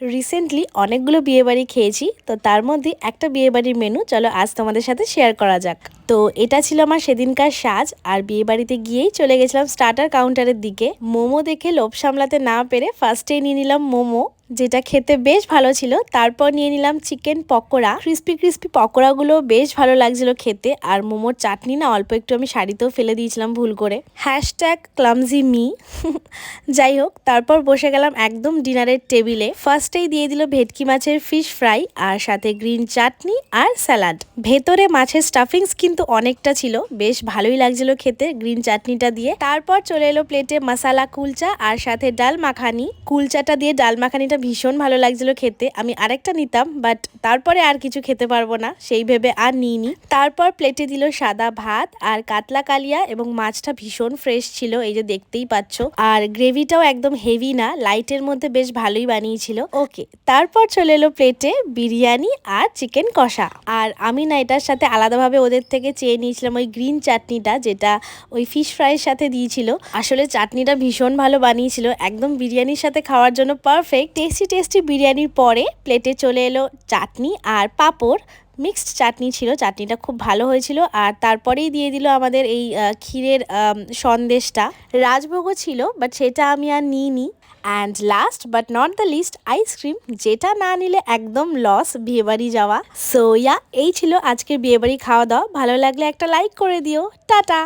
Recently অনেকগুলো বিয়েবাড়ি খেয়েছি, তো তার মধ্যে একটা বিয়েবাড়ির মেনু চলো আজ তোমাদের সাথে শেয়ার করা যাক। তো এটা ছিল আমার সেদিনকার সাজ, আর বিয়েবাড়িতে গিয়েই চলে গেছিলাম স্টার্টার কাউন্টারের দিকে। মোমো দেখে লোভ সামলাতে না পেরে ফার্স্টেই নিয়ে নিলাম মোমো, যেটা খেতে বেশ ভালো ছিল। তারপর নিয়ে নিলাম চিকেন পকোড়া, ক্রিস্পি ক্রিস্পি পকোড়াগুলো বেশ ভালো লাগছিল খেতে। আর মোমোর চাটনি না অল্প একটু আমি শাড়িতেও ফেলে দিয়েছিলাম ভুল করে, #ক্লামজি মি। যাই হোক, তারপর বসে গেলাম একদম ডিনারের টেবিলে। ফার্স্টেই দিয়ে দিল ভেটকি মাছের ফিশ ফ্রাই, আর সাথে গ্রিন চাটনি আর স্যালাড। ভেতরে মাছের স্টাফিংস কিন্তু অনেকটা ছিল, বেশ ভালোই লাগছিল খেতে গ্রিন চাটনিটা দিয়ে। তারপর চলে এলো প্লেটে মশালা কুলচা আর সাথে ডাল মাখানি। কুলচাটা দিয়ে ডাল মাখানিটা ভীষণ ভালো লাগছিল খেতে। আমি আরেকটা নিতাম, বাট তারপরে আর কিছু খেতে পারবো না সেই ভেবে আর নিইনি। তারপর প্লেটে দিল সাদা ভাত আর কাতলা কালিয়া, এবং মাছটা ভীষণ ফ্রেশ ছিল, এই যে দেখতেই পাচ্ছ। আর গ্রেভিটাও একদম হেভি না, লাইটের মধ্যে বেশ ভালোই বানিয়েছিল। ওকে, তারপর চলে এলো প্লেটে বিরিয়ানি আর চিকেন কষা। আর আমি না এটার সাথে আলাদাভাবে ওদের থেকে চেয়ে নিয়েছিলাম ওই গ্রিন চাটনিটা, যেটা ওই ফিশ ফ্রাইয়ের সাথে দিয়েছিল। আসলে চাটনিটা ভীষণ ভালো বানিয়েছিল, একদম বিরিয়ানির সাথে খাওয়ার জন্য পারফেক্ট। টেস্টি টেস্টি বিরিয়ানির পরে প্লেটে চলে এলো চাটনি আর পাঁপড়। মিক্সড চাটনি ছিল, চাটনিটা খুব ভালো হয়েছিল। আর তারপরেই দিয়ে দিল আমাদের এই ক্ষীরের সন্দেশটা। রাজভোগও ছিল, বাট সেটা আমি আর নিইনি। And last but not the least, ice cream, যেটা না নিলে একদম লস বিয়েবাড়ি যাওয়া। সো এই ছিল আজকের বিয়েবাড়ি খাওয়া দাওয়া। ভালো লাগলে একটা লাইক করে দিও। টাটা।